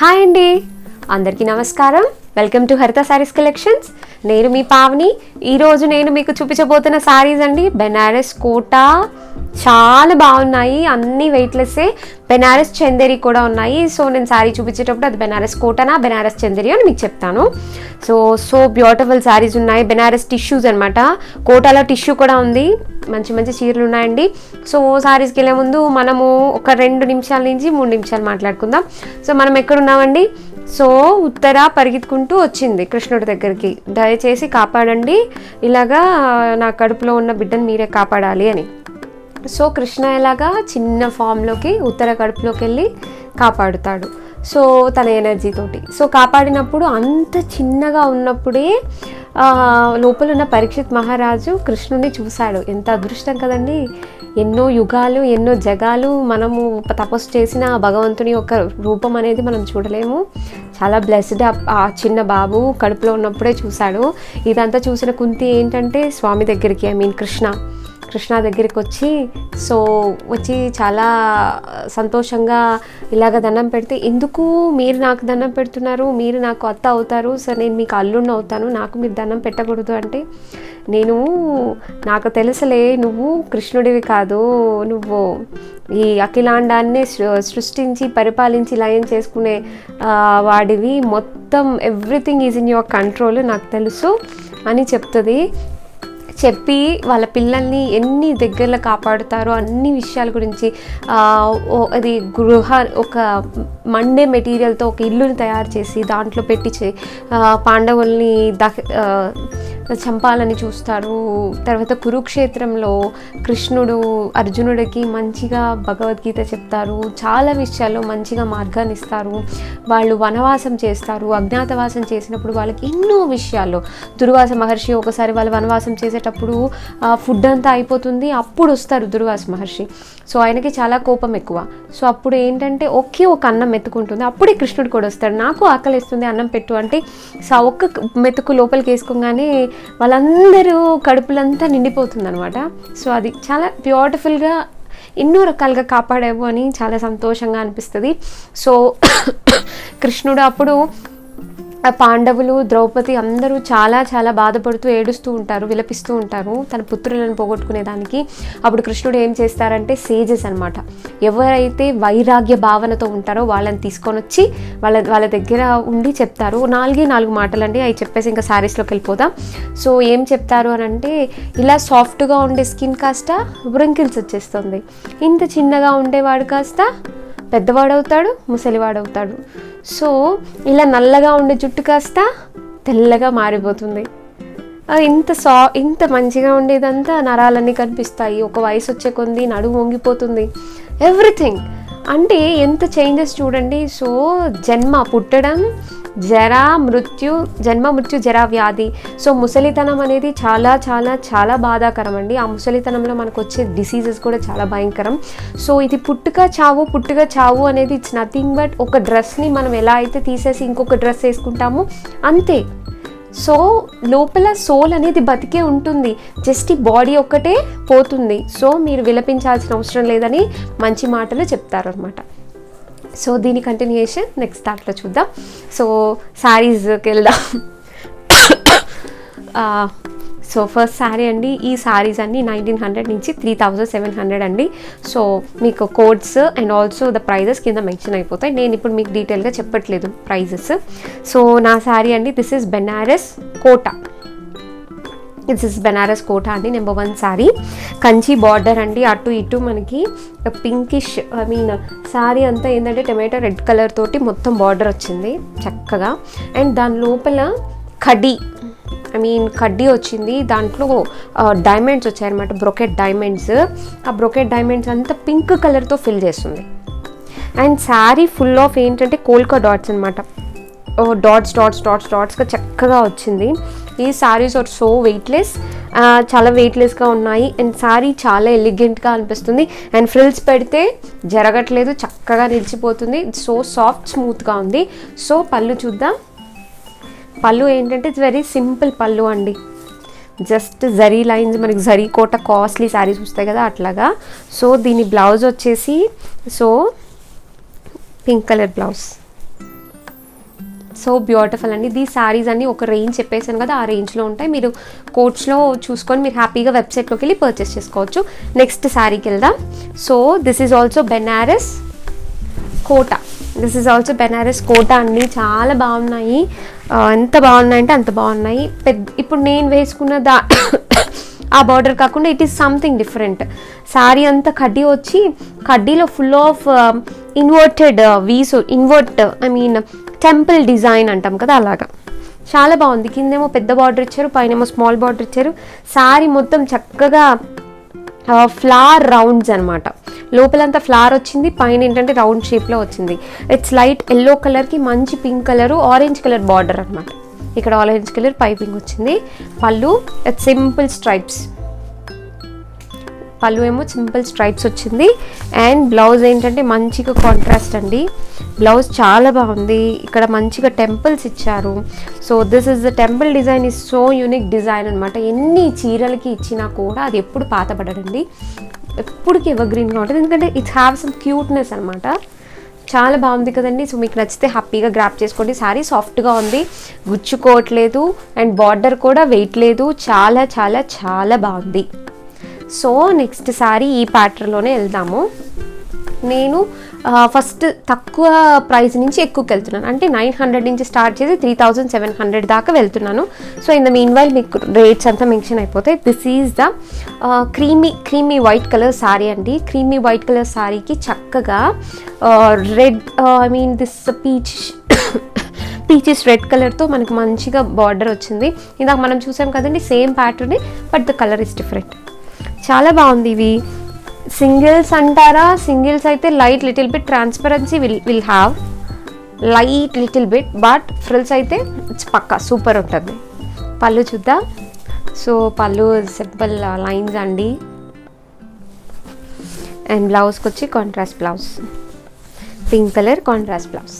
Hi అండి, అందరికీ నమస్కారం. వెల్కమ్ టు హరిత సారీస్ కలెక్షన్స్. నేను మీ పావని. ఈరోజు నేను మీకు చూపించబోతున్న సారీస్ అండి బెనారస్ కోటా. చాలా బాగున్నాయి, అన్ని వెయిట్లెస్సే. బెనారస్ చందేరి కూడా ఉన్నాయి. సో నేను శారీ చూపించేటప్పుడు అది బెనారస్ కోటానా బెనారస్ చందేరి అని మీకు చెప్తాను. సో బ్యూటిఫుల్ శారీస్ ఉన్నాయి. బెనారస్ టిష్యూస్ అనమాట. కోటాలో టిష్యూ కూడా ఉంది. మంచి మంచి చీరలు ఉన్నాయండి. సో శారీస్కి వెళ్ళే ముందు మనము ఒక 2 నిమిషాల నుంచి 3 నిమిషాలు మాట్లాడుకుందాం. సో మనం ఎక్కడున్నామండి? సో ఉత్తర పరిగెత్తుకుంటూ వచ్చింది కృష్ణుడి దగ్గరికి. దయచేసి కాపాడండి, ఇలాగా నా కడుపులో ఉన్న బిడ్డను మీరే కాపాడాలి అని. సో కృష్ణ ఎలాగా చిన్న ఫామ్లోకి ఉత్తర కడుపులోకి వెళ్ళి కాపాడుతాడు. సో తన ఎనర్జీతోటి. సో కాపాడినప్పుడు అంత చిన్నగా ఉన్నప్పుడే లోపల ఉన్న పరీక్షిత్ మహారాజు కృష్ణుని చూశాడు. ఎంత అదృష్టం కదండి! ఎన్నో యుగాలు, ఎన్నో జగాలు మనము తపస్సు చేసిన భగవంతుని యొక్క రూపం అనేది మనం చూడలేము. చాలా బ్లెస్డ్. ఆ చిన్న బాబు కడుపులో ఉన్నప్పుడే చూశాడు. ఇదంతా చూసిన కుంతి ఏంటంటే స్వామి దగ్గరికి, కృష్ణ దగ్గరికి వచ్చి చాలా సంతోషంగా ఇలాగ దండం పెడితే, ఎందుకు మీరు నాకు దండం పెడుతున్నారు, మీరు నాకు అత్త అవుతారు, సరే నేను మీకు అల్లుడిని అవుతాను, నాకు మీరు దండం పెట్టకూడదు అంటే, నాకు తెలుసులే, నువ్వు కృష్ణుడివి కాదు, నువ్వు ఈ అఖిలాండాన్ని సృష్టించి పరిపాలించి లయం చేసుకునే వాడివి, మొత్తం everything is in your control, నాకు తెలుసు అని చెప్తుంది. చెప్పి వాళ్ళ పిల్లల్ని ఎన్ని దగ్గరలో కాపాడుతారో అన్ని విషయాల గురించి, అది ఒక మండే మెటీరియల్తో ఒక ఇల్లుని తయారు చేసి దాంట్లో పెట్టి పాండవుల్ని చంపాలని చూస్తారు. తర్వాత కురుక్షేత్రంలో కృష్ణుడు అర్జునుడికి మంచిగా భగవద్గీత చెప్తారు. చాలా విషయాల్లో మంచిగా మార్గాన్ని ఇస్తారు. వాళ్ళు వనవాసం చేస్తారు. అజ్ఞాతవాసం చేసినప్పుడు వాళ్ళకి ఎన్నో విషయాల్లో దుర్వాస మహర్షి ఒకసారి వాళ్ళు వనవాసం చేసేటప్పుడు ఫుడ్ అంతా అయిపోతుంది. అప్పుడు వస్తారు దుర్వాస మహర్షి. సో ఆయనకి చాలా కోపం ఎక్కువ. సో అప్పుడు ఏంటంటే ఒక అన్నం మెతుకుంటుంది. అప్పుడే కృష్ణుడు కూడా వస్తాడు. నాకు ఆకలిస్తుంది, అన్నం పెట్టు అంటే ఒక్క మెతుకు లోపలికి వేసుకోగానే వాళ్ళందరూ కడుపులంతా నిండిపోతుంది అనమాట. సో అది చాలా బ్యూటిఫుల్గా ఎన్నో రకాలుగా కాపాడావు అని చాలా సంతోషంగా అనిపిస్తుంది. సో కృష్ణుడు అప్పుడు పాండవులు, ద్రౌపది అందరూ చాలా చాలా బాధపడుతూ ఏడుస్తూ ఉంటారు, విలపిస్తూ ఉంటారు తన పుత్రులను పోగొట్టుకునేదానికి. అప్పుడు కృష్ణుడు ఏం చేస్తారంటే సేజెస్ అనమాట, ఎవరైతే వైరాగ్య భావనతో ఉంటారో వాళ్ళని తీసుకొని వచ్చి వాళ్ళ దగ్గర ఉండి చెప్తారు. 4 మాటలండి, అవి చెప్పేసి ఇంకా శారీస్లోకి వెళ్ళిపోదాం. సో ఏం చెప్తారు అని అంటే, ఇలా సాఫ్ట్గా ఉండే స్కిన్ కాస్త వ్రింకిల్స్ వచ్చేస్తుంది, ఇంత చిన్నగా ఉండేవాడు కాస్త పెద్దవాడవుతాడు, ముసలివాడవుతాడు. సో ఇలా నల్లగా ఉండే జుట్టు కాస్త తెల్లగా మారిపోతుంది. ఇంత మంచిగా ఉండేదంతా నరాలన్నీ కనిపిస్తాయి. ఒక వయసు వచ్చే కొంది నడుము వంగిపోతుంది. ఎవ్రీథింగ్ అంటే ఎంత చేంజెస్ చూడండి. సో పుట్టడం, జన్మ మృత్యు జరా వ్యాధి. సో ముసలితనం అనేది చాలా చాలా చాలా బాధాకరం అండి. ఆ ముసలితనంలో మనకు వచ్చే డిసీజెస్ కూడా చాలా భయంకరం. సో ఇది పుట్టుక చావు అనేది ఇట్స్ నథింగ్ బట్ ఒక డ్రెస్ని మనం ఎలా అయితే తీసేసి ఇంకొక డ్రెస్ వేసుకుంటామో అంతే. సో లోపల సోల్ అనేది బతికే ఉంటుంది, జస్ట్ ఈ బాడీ ఒక్కటే పోతుంది. సో మీరు విలపించాల్సిన అవసరం లేదని మంచి మాటలు చెప్తారనమాట. సో దీని కంటిన్యూయేషన్ నెక్స్ట్ దాంట్లో చూద్దాం. సో శారీస్కి వెళ్దాం. సో ఫస్ట్ శారీ అండి. ఈ శారీస్ అన్ని 1900 నుంచి 3700 అండి. సో మీకు codes and also the prizes కింద మెన్షన్ అయిపోతాయి. నేను ఇప్పుడు మీకు డీటెయిల్గా చెప్పట్లేదు ప్రైజెస్. సో నా శారీ అండి, దిస్ ఇస్ బెనారస్ కోటా. బెనారస్ కోటా అండి, నెంబర్ 1 శారీ. కంచి బార్డర్ అండి, అటు ఇటు మనకి పింకిష్ శారీ అంతా ఏంటంటే టొమాటో రెడ్ కలర్ తోటి మొత్తం బార్డర్ వచ్చింది చక్కగా. అండ్ దాని లోపల కడ్డీ వచ్చింది. దాంట్లో డైమండ్స్ వచ్చాయన్నమాట, బ్రొకెట్ డైమండ్స్. ఆ బ్రొకెట్ డైమండ్స్ అంతా పింక్ కలర్తో ఫిల్ చేస్తుంది. అండ్ శారీ ఫుల్ ఆఫ్ ఏంటంటే కోల్కా డాట్స్ అనమాట. డాట్స్గా చక్కగా వచ్చింది. ఈ శారీస్ ఆర్ సో వెయిట్లెస్, చాలా వెయిట్లెస్గా ఉన్నాయి. అండ్ శారీ చాలా ఎలిగెంట్గా అనిపిస్తుంది. అండ్ ఫ్రిల్స్ పెడితే జరగట్లేదు, చక్కగా నిలిచిపోతుంది. సో సాఫ్ట్ స్మూత్గా ఉంది. సో పళ్ళు చూద్దాం. పళ్ళు ఏంటంటే ఇట్స్ వెరీ సింపుల్ పళ్ళు అండి, జస్ట్ జరీ లైన్స్, మనకి జరీ కోట కాస్ట్లీ శారీస్ వస్తాయి కదా అట్లాగా. సో దీని బ్లౌజ్ వచ్చేసి pink colour blouse. So beautiful అండి. దీ శారీస్ అన్నీ ఒక రేంజ్ చెప్పేసాను కదా, ఆ రేంజ్లో ఉంటాయి. మీరు కోట్స్లో చూసుకొని మీరు హ్యాపీగా వెబ్సైట్లోకి వెళ్ళి పర్చేస్ చేసుకోవచ్చు. నెక్స్ట్ శారీకి వెళ్దాం. So this is also Banaras Kota. This is also Banaras Kota అండి. చాలా బాగున్నాయి. ఎంత బాగున్నాయంటే అంత బాగున్నాయి. ఇప్పుడు నేను వేసుకున్న ఆ బార్డర్ కాకుండా it is something different. Sari అంతా కడ్డీ వచ్చి, కడ్డీలో full of inverted Vs, temple design అంటాం కదా, అలాగా చాలా బాగుంది. కిందేమో పెద్ద బార్డర్ ఇచ్చారు, పైనేమో స్మాల్ బార్డర్ ఇచ్చారు. శారీ మొత్తం చక్కగా ఫ్లవర్ రౌండ్స్ అనమాట. లోపలంతా ఫ్లవర్ వచ్చింది, పైన ఏంటంటే రౌండ్ షేప్లో వచ్చింది. ఇట్స్ లైట్ ఎల్లో కలర్కి మంచి pink colour, orange colour border అనమాట. ఇక్కడ ఆరెంజ్ కలర్ పైపింగ్ వచ్చింది. పళ్ళు ఇట్స్ సింపుల్ స్ట్రైప్స్, పళ్ళు ఏమో సింపుల్ స్ట్రైప్స్ వచ్చింది. అండ్ బ్లౌజ్ ఏంటంటే మంచిగా కాంట్రాస్ట్ అండి. బ్లౌజ్ చాలా బాగుంది. ఇక్కడ మంచిగా టెంపుల్స్ ఇచ్చారు. So this is the temple design is so unique design అనమాట. ఎన్ని చీరలకి ఇచ్చినా కూడా అది ఎప్పుడు పాతపడదండి, ఎప్పటికీ ఎవర్ గ్రీన్గా ఉంటుంది. ఎందుకంటే ఇట్స్ హ్యావ్ సమ్ క్యూట్నెస్ అనమాట. చాలా బాగుంది కదండి. సో మీకు నచ్చితే హ్యాపీగా గ్రాప్ చేసుకోండి. శారీ సాఫ్ట్గా ఉంది, గుచ్చుకోవట్లేదు, అండ్ బార్డర్ కూడా వెయిట్ లేదు. చాలా చాలా చాలా బాగుంది. సో నెక్స్ట్ శారీ ఈ ప్యాటర్న్లోనే వెళ్దాము. నేను ఫస్ట్ తక్కువ ప్రైస్ నుంచి ఎక్కువకి వెళ్తున్నాను, అంటే 900 నుంచి స్టార్ట్ చేసి 3700 దాకా వెళ్తున్నాను. So in the meanwhile మీకు రేట్స్ అంతా మెన్షన్ అయిపోతాయి. This is the creamy white colour sari అండి. క్రీమీ వైట్ కలర్ శారీకి చక్కగా రెడ్ దిస్ పీచెస్ రెడ్ కలర్తో మనకు మంచిగా బార్డర్ వచ్చింది. ఇందాక మనం చూసాం కదండి, same pattern, but the colour is different. చాలా బాగుంది. ఇవి సింగిల్స్ అంటారా? సింగిల్స్ అయితే light little bit transparency will have light little bit, but frills అయితే ఇట్స్ పక్కా సూపర్ ఉంటుంది. పళ్ళు చూద్దాం. సో పళ్ళు సింపుల్ లైన్స్ అండి. అండ్ బ్లౌజ్కి వచ్చి contrast blouse, pink colour contrast blouse.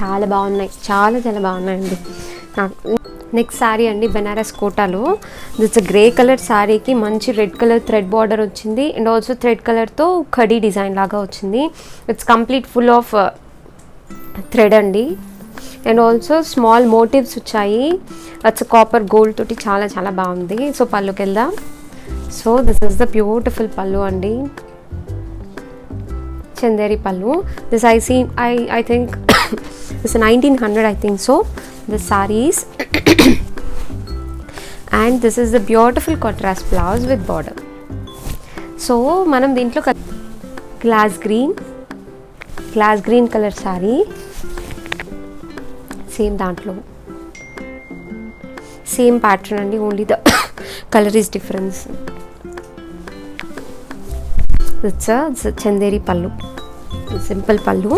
చాలా బాగున్నాయి, చాలా చాలా బాగున్నాయండి. నెక్స్ట్ శారీ అండి బెనారస్ కోటాలో. దిట్స్ గ్రే కలర్ శారీకి మంచి రెడ్ కలర్ థ్రెడ్ బార్డర్ వచ్చింది, అండ్ ఆల్సో థ్రెడ్ కలర్తో కడీ డిజైన్ లాగా వచ్చింది. It's complete full of thread అండి. అండ్ ఆల్సో స్మాల్ మోటివ్స్ వచ్చాయి. ఇట్స్ కాపర్ గోల్డ్ తోటి చాలా చాలా బాగుంది. సో పళ్ళుకి వెళ్దాం. So this is the beautiful పళ్ళు అండి, చందేరి పళ్ళు. This I think this is 1900 I think so, the sarees. And this is the beautiful contrast blouse with border. So మనం దీంట్లో glass green colour sari, same దాంట్లో సేమ్ ప్యాటర్న్ అండి, only the colour is difference. It's Chanderi పళ్ళు, simple పళ్ళు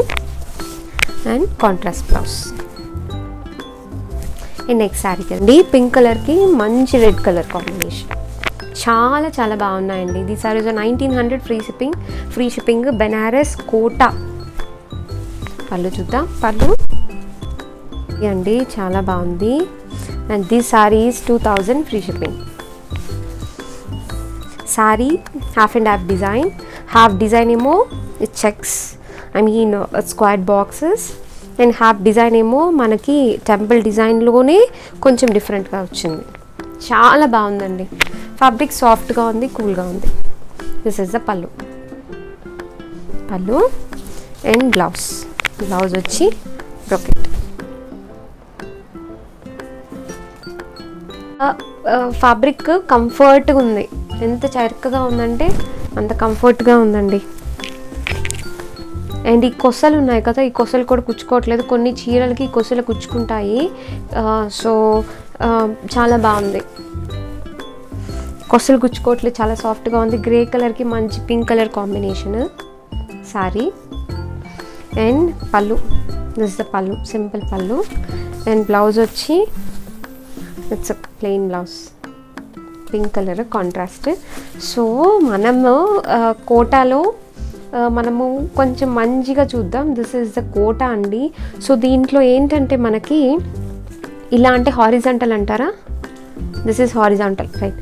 and contrast blouse. ఈ next శారీకి అండి pink కలర్కి మంచి రెడ్ కలర్ కాంబినేషన్. చాలా చాలా బాగున్నాయండి. ఇది సారీస్ 1900 ఫ్రీ షిప్పింగ్ బెనారస్ కోటా. పళ్ళు చూద్దాం. పళ్ళు అండి చాలా బాగుంది. And this sari is 2000 free shipping. Sari half and half design ఏమో checks, square boxes, and half design ఏమో మనకి టెంపుల్ డిజైన్లోనే కొంచెం డిఫరెంట్గా వచ్చింది. చాలా బాగుందండి. ఫ్యాబ్రిక్ సాఫ్ట్గా ఉంది, కూల్గా ఉంది. This is the pallu and blouse వచ్చి బ్రోకెట్. ఫ్యాబ్రిక్ కంఫర్ట్గా ఉంది. ఎంత చక్కగా ఉందంటే అంత కంఫర్ట్గా ఉందండి. అండ్ ఈ కొసలు ఉన్నాయి కదా, ఈ కొసలు కూడా కుచ్చుకోవట్లేదు. కొన్ని చీరలకి కొసలు కుచ్చుకుంటాయి. సో చాలా బాగుంది, కొసలు కుచ్చుకోవట్లేదు, చాలా సాఫ్ట్గా ఉంది. గ్రే కలర్కి మంచి pink colour combination sari. And పళ్ళు, దిస్ ద పళ్ళు, సింపుల్ పళ్ళు. అండ్ బ్లౌజ్ వచ్చి it's plain blouse, pink colour contrast. So మనము కోటాలో మనము కొంచెం మంచిగా చూద్దాం. దిస్ ఈజ్ ద కోటా అండి. సో దీంట్లో ఏంటంటే మనకి ఇలా అంటే హారిజాంటల్ అంటారా, దిస్ ఈజ్ హారిజాంటల్ రైట్.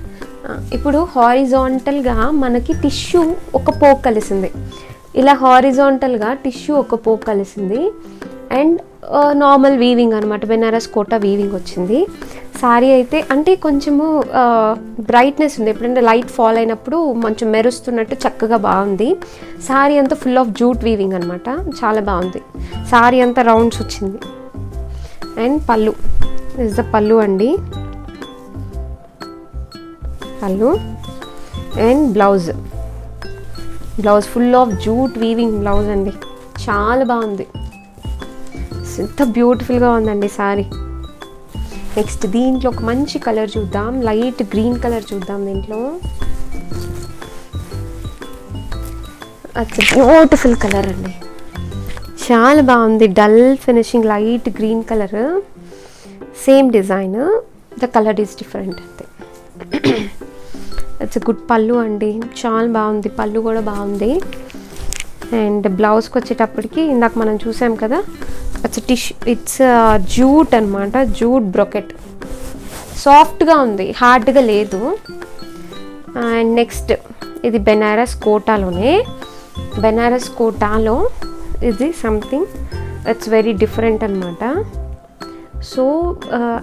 ఇప్పుడు హారిజాంటల్గా మనకి టిష్యూ ఒక పోక్ కలిసింది, ఇలా హారిజాంటల్గా టిష్యూ ఒక పోక్ కలిసింది. అండ్ నార్మల్ వీవింగ్ అనమాట, బెనారస్ కోటా వీవింగ్ వచ్చింది. శారీ అయితే అంటే కొంచెము బ్రైట్నెస్ ఉంది, ఎప్పుడంటే లైట్ ఫాల్ అయినప్పుడు కొంచెం మెరుస్తున్నట్టు చక్కగా బాగుంది. శారీ అంతా ఫుల్ ఆఫ్ జూట్ వీవింగ్ అనమాట, చాలా బాగుంది. శారీ అంతా రౌండ్స్ వచ్చింది. అండ్ పళ్ళు, ఇస్ ద పళ్ళు అండి, పళ్ళు. And blouse full of jute weaving blouse అండి, చాలా బాగుంది. ఎంత బ్యూటిఫుల్గా ఉందండి శారీ. నెక్స్ట్ దీంట్లో ఒక మంచి కలర్ చూద్దాం, లైట్ గ్రీన్ కలర్ చూద్దాం. దీంట్లో అట్స్ బ్యూటిఫుల్ కలర్ అండి, చాలా బాగుంది. Dull finishing light green colour, same design, the colour is different అంతే. ఇట్స్ గుడ్ పళ్ళు అండి, చాలా బాగుంది, పళ్ళు కూడా బాగుంది. అండ్ బ్లౌజ్కి వచ్చేటప్పటికి ఇందాక మనం చూసాం కదా, ఇట్స్ జూట్ అనమాట, జూట్ బ్రొకెట్, సాఫ్ట్గా ఉంది, హార్డ్గా లేదు. అండ్ నెక్స్ట్ ఇది బెనారస్ కోటాలోనే, బెనారస్ కోటాలో ఇది సంథింగ్ ఇట్స్ వెరీ డిఫరెంట్ అనమాట. సో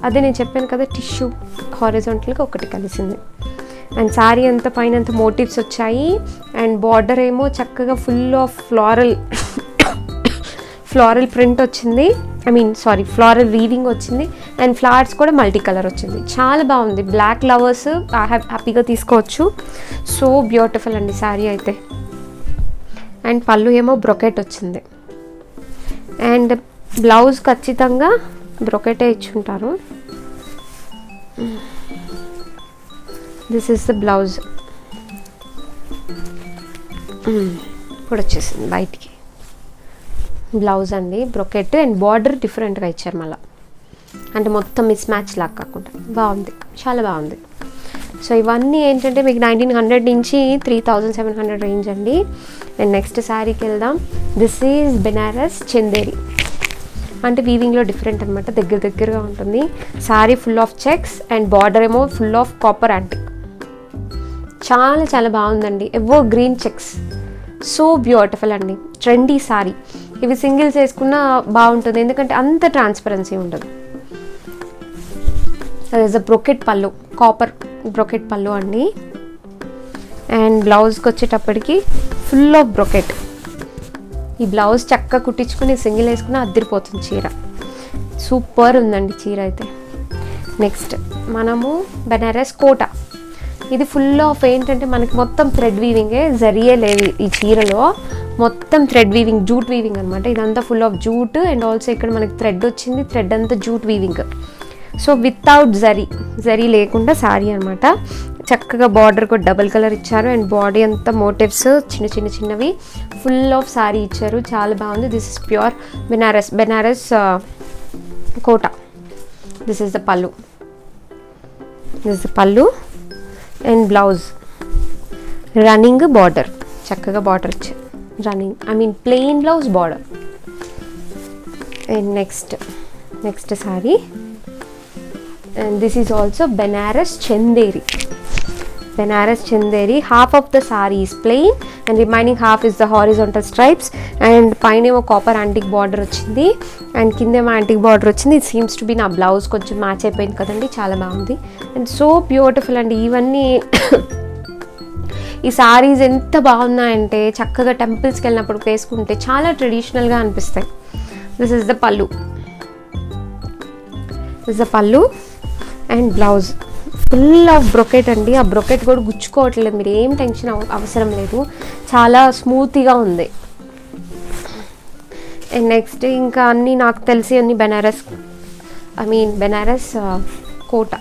అదే నేను చెప్పాను కదా, టిష్యూ హారిజాంటల్గా ఒకటి కలిసింది. అండ్ శారీ అంతా పైన అంతా మోటివ్స్ వచ్చాయి. అండ్ బార్డర్ ఏమో చక్కగా ఫుల్ ఆఫ్ ఫ్లోరల్ ప్రింట్ వచ్చింది, ఫ్లోరల్ వీవింగ్ వచ్చింది. అండ్ ఫ్లవర్స్ కూడా మల్టీ కలర్ వచ్చింది, చాలా బాగుంది. బ్లాక్ లవర్స్ హ్యాపీగా తీసుకోవచ్చు. సో బ్యూటిఫుల్ అండి శారీ అయితే. అండ్ పళ్ళు ఏమో బ్రొకెట్ వచ్చింది. అండ్ బ్లౌజ్ ఖచ్చితంగా బ్రొకెటే ఇచ్చుంటారు. దిస్ ఈస్ ద బ్లౌజ్, ఇప్పుడు వచ్చేసింది బయటికి బ్లౌజ్ అండి, బ్రొకెట్. అండ్ బార్డర్ డిఫరెంట్గా ఇచ్చారు మళ్ళీ, అంటే మొత్తం మిస్ మ్యాచ్ లాగా కాకుండా బాగుంది, చాలా బాగుంది. సో ఇవన్నీ ఏంటంటే మీకు 1900 నుంచి 3700 రేంజ్ అండి. అండ్ నెక్స్ట్ శారీకి వెళ్దాం. దిస్ ఈజ్ బెనారస్ చందేరి, అంటే వీవింగ్లో డిఫరెంట్ అనమాట, దగ్గరగా ఉంటుంది. Sari full of checks and border ఏమో ఫుల్ ఆఫ్ కాపర్ యాంటిక్, చాలా చాలా బాగుందండి. ఎవో గ్రీన్ చెక్స్, సో బ్యూటిఫుల్ అండి, ట్రెండీ శారీ. ఇవి సింగిల్స్ వేసుకున్నా బాగుంటుంది, ఎందుకంటే అంత ట్రాన్స్పరెన్సీ ఉండదు. అది ఇస్ అ బ్రొకెట్ పళ్ళు, కాపర్ బ్రొకెట్ పళ్ళు అండి. అండ్ బ్లౌజ్కి వచ్చేటప్పటికి ఫుల్ ఆఫ్ బ్రొకెట్. ఈ బ్లౌజ్ చక్కగా కుట్టించుకుని సింగిల్ వేసుకుని అద్దరిపోతుంది చీర, సూపర్ ఉందండి చీర అయితే. నెక్స్ట్ మనము బెనారస్ కోటా, ఇది ఫుల్ ఆఫ్ ఏంటంటే మనకి మొత్తం థ్రెడ్ వీవింగే, జరియే లేదు ఈ చీరలో, మొత్తం థ్రెడ్ వీవింగ్, జూట్ వీవింగ్ అనమాట. ఇదంతా full of jute. And also ఇక్కడ మనకి థ్రెడ్ వచ్చింది, థ్రెడ్ అంతా jute weaving. So without zari లేకుండా శారీ అనమాట. చక్కగా బార్డర్ కూడా డబుల్ కలర్ ఇచ్చారు. అండ్ బాడీ అంతా మోటివ్స్ చిన్నవి ఫుల్ ఆఫ్ శారీ ఇచ్చారు, చాలా బాగుంది. This is pure Banaras Kota. This is the pallu, and blouse running border, చక్కగా బార్డర్ ఇచ్చారు, running plain blouse border. And next sari. And this is also Banaras Chanderi. Half of the saree is plain and remaining half is the horizontal stripes. And పైన ఏమో copper antique border వచ్చింది, and కిందేమో antique border వచ్చింది. ఇది seems to be నా blouse కొంచెం match అయిపోయింది కదండి, చాలా బాగుంది. అండ్ సో బ్యూటిఫుల్ అండి. ఇవన్నీ ఈ సారీస్ ఎంత బాగున్నాయంటే చక్కగా టెంపుల్స్కి వెళ్ళినప్పుడు వేసుకుంటే చాలా ట్రెడిషనల్గా అనిపిస్తాయి. This is the pallu and blouse full of brocade అండి. ఆ బ్రొకెట్ కూడా గుచ్చుకోవట్లేదు, మీరు ఏం టెన్షన్ అవసరం లేదు, చాలా స్మూత్గా ఉంది. అండ్ నెక్స్ట్ ఇంకా అన్నీ నాకు తెలిసి అన్ని Banaras Kota.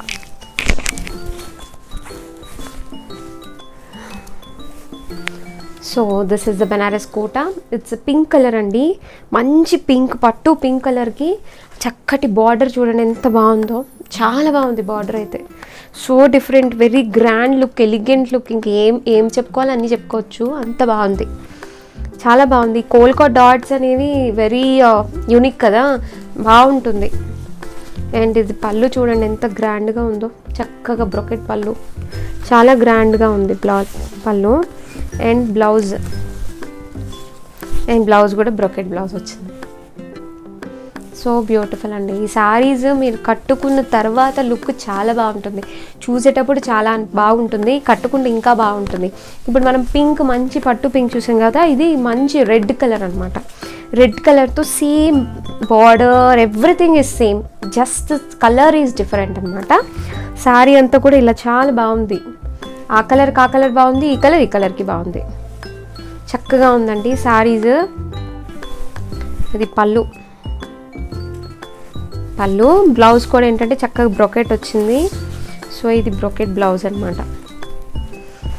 So this is the Banaras Kota. It's pink colour అండి, మంచి పింక్, పట్టు పింక్ కలర్కి చక్కటి బార్డర్ చూడండి ఎంత బాగుందో, చాలా బాగుంది బార్డర్ అయితే. So different, very grand look, elegant look, ఇంకేం చెప్పుకోవాలి అన్నీ చెప్పుకోవచ్చు, అంత బాగుంది, చాలా బాగుంది. కోల్కా డాట్స్ అనేవి వెరీ యూనిక్ కదా, బాగుంటుంది. అండ్ ఇది పళ్ళు చూడండి ఎంత గ్రాండ్గా ఉందో, చక్కగా బ్రొకెట్ పళ్ళు, చాలా గ్రాండ్గా ఉంది పళ్ళు. అండ్ బ్లౌజ్ కూడా బ్రొకెట్ బ్లౌజ్ వచ్చింది. సో బ్యూటిఫుల్ అండి. ఈ శారీస్ మీరు కట్టుకున్న తర్వాత లుక్ చాలా బాగుంటుంది, చూసేటప్పుడు చాలా బాగుంటుంది, కట్టుకుంటే ఇంకా బాగుంటుంది. ఇప్పుడు మనం పింక్, మంచి పట్టు పింక్ చూసాం కదా, ఇది మంచి రెడ్ కలర్ అనమాట. రెడ్ కలర్తో same border, everything is same, just colour is different అనమాట. శారీ అంతా కూడా ఇలా చాలా బాగుంది. ఆ కలర్కి ఆ కలర్ బాగుంది, ఈ కలర్ ఈ కలర్కి బాగుంది, చక్కగా ఉందండి శారీస్. ఇది పళ్ళు. బ్లౌజ్ కూడా ఏంటంటే చక్కగా బ్రొకెట్ వచ్చింది. సో ఇది బ్రొకెట్ బ్లౌజ్ అనమాట.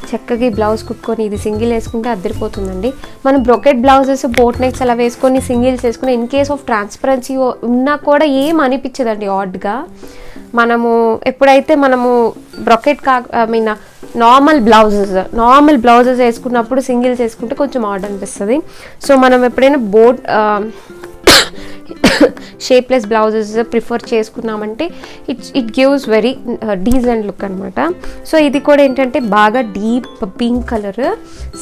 చక్కగా ఈ బ్లౌజ్ కుట్టుకొని ఇది సింగిల్ వేసుకుంటే అద్దరిపోతుందండి. మనం బ్రొకెట్ బ్లౌజెస్, బోట్ నెక్స్ అలా వేసుకొని సింగిల్స్ వేసుకుని ఇన్ కేస్ ఆఫ్ ట్రాన్స్పరెన్సీ ఉన్నా కూడా ఏం అనిపించదండి ఆడ్గా. మనము ఎప్పుడైతే మనము బ్రొకెట్ నార్మల్ బ్లౌజెస్ వేసుకున్నప్పుడు సింగిల్స్ వేసుకుంటే కొంచెం ఆడ్ అనిపిస్తుంది. సో మనం ఎప్పుడైనా షేప్లెస్ బ్లౌజెస్ ప్రిఫర్ చేసుకున్నామంటే it gives very decent look అనమాట. సో ఇది కూడా ఏంటంటే బాగా డీప్ పింక్ కలర్.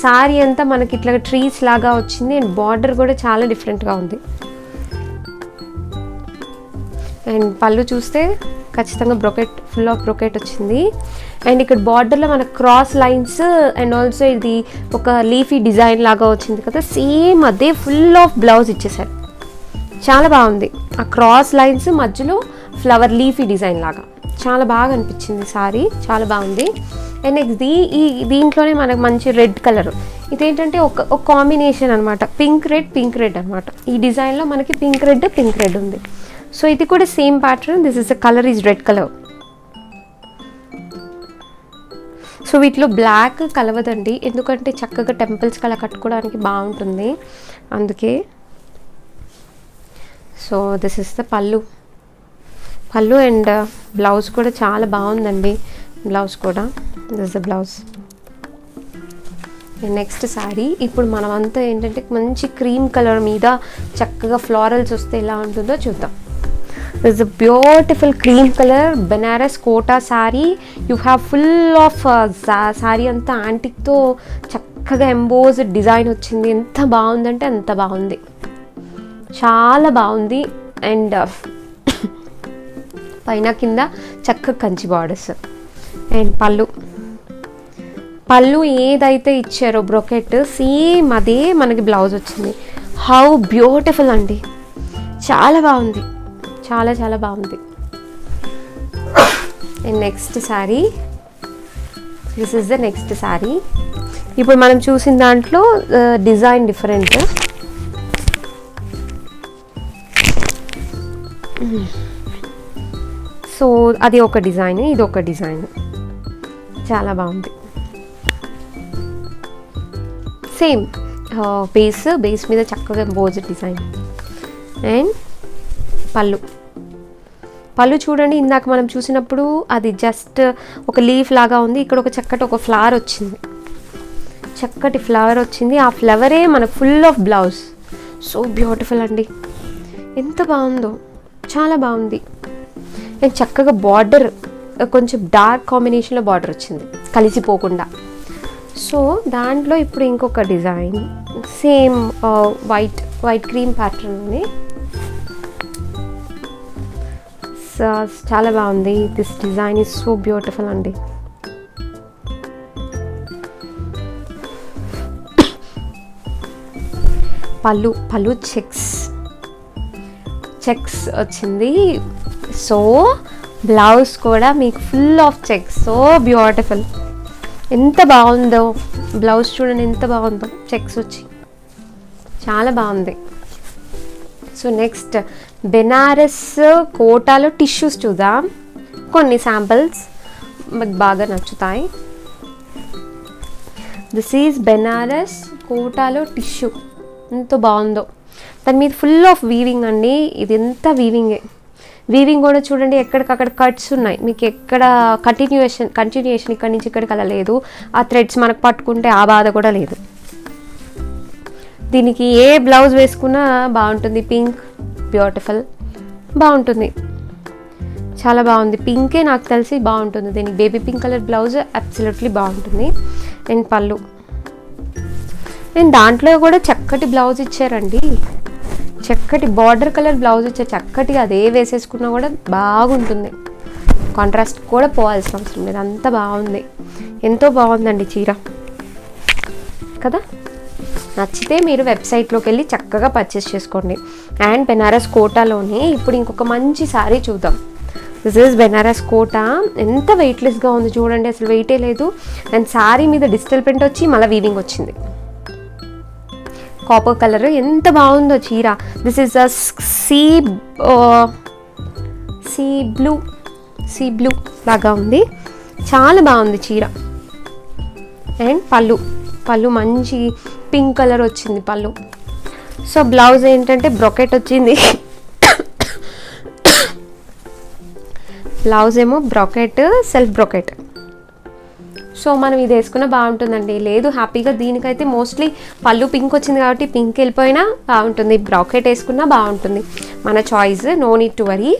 శారీ అంతా మనకి ఇట్లా ట్రీస్ లాగా వచ్చింది అండ్ బార్డర్ కూడా చాలా డిఫరెంట్గా ఉంది. అండ్ పళ్ళు చూస్తే ఖచ్చితంగా బ్రొకెట్, ఫుల్ ఆఫ్ బ్రొకెట్ వచ్చింది. అండ్ ఇక్కడ బార్డర్లో మనకు క్రాస్ లైన్స్ అండ్ ఆల్సో ఇది ఒక లీఫీ డిజైన్ లాగా వచ్చింది కదా, సేమ్ అదే ఫుల్ ఆఫ్ బ్లౌజ్ ఇచ్చేసారు. చాలా బాగుంది. ఆ క్రాస్ లైన్స్ మధ్యలో ఫ్లవర్ లీఫీ డిజైన్ లాగా చాలా బాగా అనిపించింది సారీ, చాలా బాగుంది. అండ్ నెక్స్ట్ దీంట్లోనే మనకు మంచి రెడ్ కలర్, ఇదేంటంటే ఒక కాంబినేషన్ అనమాట, పింక్ రెడ్ అనమాట. ఈ డిజైన్లో మనకి పింక్ రెడ్ ఉంది. సో ఇది కూడా same pattern. This is the colour is red colour. So వీటిలో బ్లాక్ కలవదండి, ఎందుకంటే చక్కగా టెంపుల్స్కి అలా కట్టుకోవడానికి బాగుంటుంది అందుకే. So this is the pallu and blouse కూడా చాలా బాగుందండి. బ్లౌజ్ కూడా this is the blouse. Next sari ఇప్పుడు మనమంతా ఏంటంటే మంచి క్రీమ్ కలర్ మీద చక్కగా ఫ్లోరల్స్ వస్తే ఎలా ఉంటుందో చూద్దాం. This is a beautiful cream colour Banaras Kota sari. You have full of sari అంతా యాంటిక్తో చక్కగా ఎంబోజ్డ్ డిజైన్ వచ్చింది. ఎంత బాగుందంటే అంత బాగుంది, చాలా బాగుంది. అండ్ పైన కింద చక్కగా కంచి బార్డర్స్. అండ్ పళ్ళు ఏదైతే ఇచ్చారో బ్రొకెట్ సేమ్ అదే మనకి బ్లౌజ్ వచ్చింది. హౌ బ్యూటిఫుల్ అండి, చాలా బాగుంది, చాలా చాలా బాగుంది. And next sari, this is the next sari. ఇప్పుడు మనం చూసిన దాంట్లో డిజైన్ డిఫరెంట్. సో అది ఒక డిజైన్, ఇది ఒక డిజైన్, చాలా బాగుంది. సేమ్ బేస్ మీద చక్కగా ఎంబోజ్ డిజైన్. అండ్ పళ్ళు చూడండి, ఇందాక మనం చూసినప్పుడు అది జస్ట్ ఒక లీఫ్ లాగా ఉంది, ఇక్కడ ఒక చక్కటి ఫ్లవర్ వచ్చింది, చక్కటి ఫ్లవర్ వచ్చింది. ఆ ఫ్లవరే మనకు full of blouse. So beautiful అండి, ఎంత బాగుందో, చాలా బాగుంది. అండ్ చక్కగా బార్డర్ కొంచెం డార్క్ కాంబినేషన్లో బార్డర్ వచ్చింది కలిసిపోకుండా. సో దాంట్లో ఇప్పుడు ఇంకొక design same white cream pattern ఉంది. చాలా బాగుంది. This design is so beautiful అండి. పళ్ళు చెక్స్ వచ్చింది. సో బ్లౌజ్ కూడా మీకు full of checks. So beautiful, ఎంత బాగుందో బ్లౌజ్ చూడండి, ఎంత బాగుందో చెక్స్ వచ్చి, చాలా బాగుంది. సో నెక్స్ట్ బెనారస్ కోటాలో టిష్యూస్ చూద్దాం. కొన్ని శాంపిల్స్ మీకు బాగా నచ్చుతాయి. దిస్ ఈజ్ బెనారస్ కోటాలో టిష్యూ, ఎంత బాగుందో. దాని మీద ఫుల్ ఆఫ్ వీవింగ్ అండి, ఇది ఎంత వీవింగ్ కూడా చూడండి, ఎక్కడికక్కడ కట్స్ ఉన్నాయి. మీకు ఎక్కడ కంటిన్యూయేషన్ ఇక్కడి నుంచి ఇక్కడికి అలా లేదు. ఆ థ్రెడ్స్ మనకు పట్టుకుంటే ఆ బాధ కూడా లేదు. దీనికి ఏ బ్లౌజ్ వేసుకున్నా బాగుంటుంది. పింక్ బ్యూటిఫుల్, బాగుంటుంది, చాలా బాగుంది. పింకే నాకు తెలిసి బాగుంటుంది. దీనికి baby pink colour blouse absolutely బాగుంటుంది. అండ్ పళ్ళు, అండ్ దాంట్లో కూడా చక్కటి బ్లౌజ్ ఇచ్చారండి, చక్కటి బార్డర్ కలర్ బ్లౌజ్ వచ్చే చక్కటిగా అదే వేసేసుకున్నా కూడా బాగుంటుంది. కాంట్రాస్ట్ కూడా పోవాల్సిన అవసరం లేదు, అంత బాగుంది. ఎంతో బాగుందండి చీర కదా. నచ్చితే మీరు వెబ్సైట్లోకి వెళ్ళి చక్కగా పర్చేస్ చేసుకోండి. అండ్ బెనారస్ కోటాలోనే ఇప్పుడు ఇంకొక మంచి శారీ చూద్దాం. This is Banaras Kota. ఎంత వెయిట్లెస్గా ఉంది చూడండి, అసలు వెయిటే లేదు. అండ్ శారీ మీద డిజిటల్ ప్రింట్ వచ్చి మళ్ళీ వీవింగ్ వచ్చింది. కాపర్ కలర్ ఎంత బాగుందో చీర. This is a sea blue లాగా ఉంది, చాలా బాగుంది చీర. అండ్ పళ్ళు మంచి పింక్ కలర్ వచ్చింది పళ్ళు. సో బ్లౌజ్ ఏంటంటే బ్రొకెట్ వచ్చింది. బ్లౌజ్ ఏమో బ్రొకెట్, సెల్ఫ్ బ్రొకెట్. సో మనం ఇది వేసుకున్నా బాగుంటుందండి. లేదు హ్యాపీగా దీనికైతే మోస్ట్లీ పళ్ళు పింక్ వచ్చింది కాబట్టి పింక్ వెళ్ళిపోయినా బాగుంటుంది, బ్రొకెట్ వేసుకున్నా బాగుంటుంది, మన choice, no need to worry.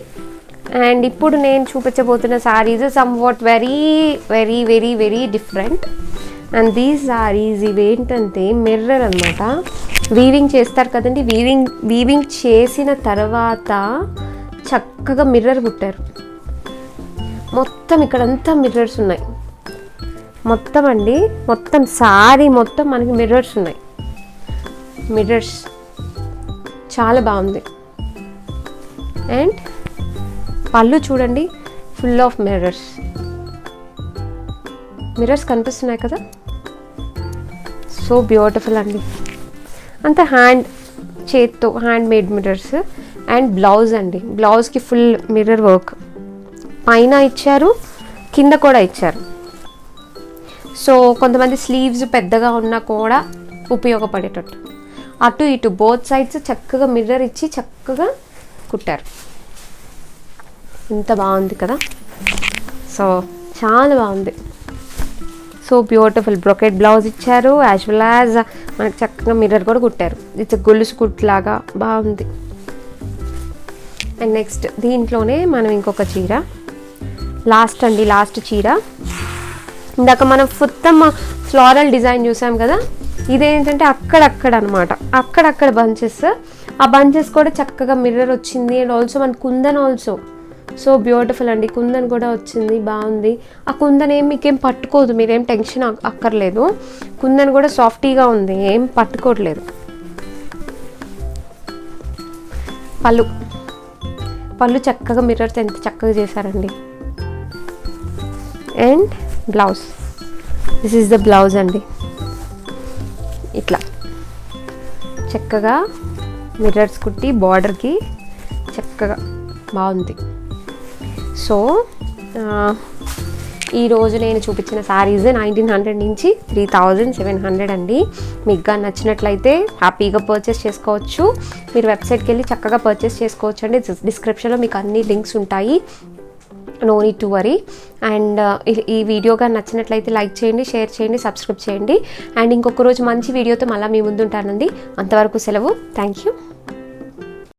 And ఇప్పుడు నేను చూపించబోతున్న saris somewhat very very very very different. And these saris ఇవేంటంటే మిర్రర్ అనమాట. వీవింగ్ చేస్తారు కదండి, వీవింగ్ చేసిన తర్వాత చక్కగా మిర్రర్ కుట్టారు. మొత్తం ఇక్కడంతా మిర్రర్స్ ఉన్నాయి, మొత్తం అండి, మొత్తం శారీ మొత్తం మనకి మిర్రర్స్ ఉన్నాయి. మిర్రర్స్ చాలా బాగుంది. అండ్ పళ్ళు చూడండి, ఫుల్ ఆఫ్ మిర్రర్స్ కనిపిస్తున్నాయి కదా. సో బ్యూటిఫుల్ అండి, అంత చేత్తో hand made mirrors. And blouse అండి, బ్లౌజ్కి ఫుల్ మిర్రర్ వర్క్ పైన ఇచ్చారు, కింద కూడా ఇచ్చారు. సో కొంతమంది స్లీవ్స్ పెద్దగా ఉన్నా కూడా ఉపయోగపడేటట్టు అటు ఇటు బోత్ సైడ్స్ చక్కగా మిర్రర్ ఇచ్చి చక్కగా కుట్టారు. ఎంత బాగుంది కదా. సో చాలా బాగుంది. సో బ్యూటిఫుల్ బ్రొకెట్ బ్లౌజ్ ఇచ్చారు, యాజ్ వెల్ యాజ్ మనకు చక్కగా మిర్రర్ కూడా కుట్టారు. ఇట్స్ గొలుసు కుట్లాగా బాగుంది. అండ్ నెక్స్ట్ దీంట్లోనే మనం ఇంకొక చీర, లాస్ట్ చీర. ఇందాక మనం మొత్తం ఫ్లోరల్ డిజైన్ చూసాం కదా, ఇదేంటంటే అక్కడక్కడ అనమాట, అక్కడక్కడ బంచెస్. ఆ బంచెస్ కూడా చక్కగా మిర్రర్ వచ్చింది. అండ్ ఆల్సో మన కుందన్ ఆల్సో సో బ్యూటిఫుల్ అండి, కుందన్ కూడా వచ్చింది, బాగుంది. ఆ కుందన్ మీకేం పట్టుకోదు, మీరేం టెన్షన్ అక్కర్లేదు. కుందన్ కూడా సాఫ్టీగా ఉంది, ఏం పట్టుకోవట్లేదు. పళ్ళు చక్కగా మిర్రర్తో ఎంత చక్కగా చేశారండి. And blouse, this is the blouse అండి. ఇట్లా చక్కగా మిర్రర్స్ కుట్టి బార్డర్కి చక్కగా బాగుంది. సో ఈరోజు నేను చూపించిన శారీస్ 1900 నుంచి 3700 అండి. మీకు నచ్చినట్లయితే హ్యాపీగా పర్చేస్ చేసుకోవచ్చు. మీరు వెబ్సైట్కి వెళ్ళి చక్కగా పర్చేస్ చేసుకోవచ్చు అండి. డిస్క్రిప్షన్లో మీకు అన్ని లింక్స్ ఉంటాయి, no need to worry. And ఈ వీడియోగా నచ్చినట్లయితే లైక్ చేయండి, షేర్ చేయండి, సబ్స్క్రైబ్ చేయండి. అండ్ ఇంకొక రోజు మంచి వీడియోతో మళ్ళీ మీ ముందు ఉంటానండి. అంతవరకు సెలవు. Thank you.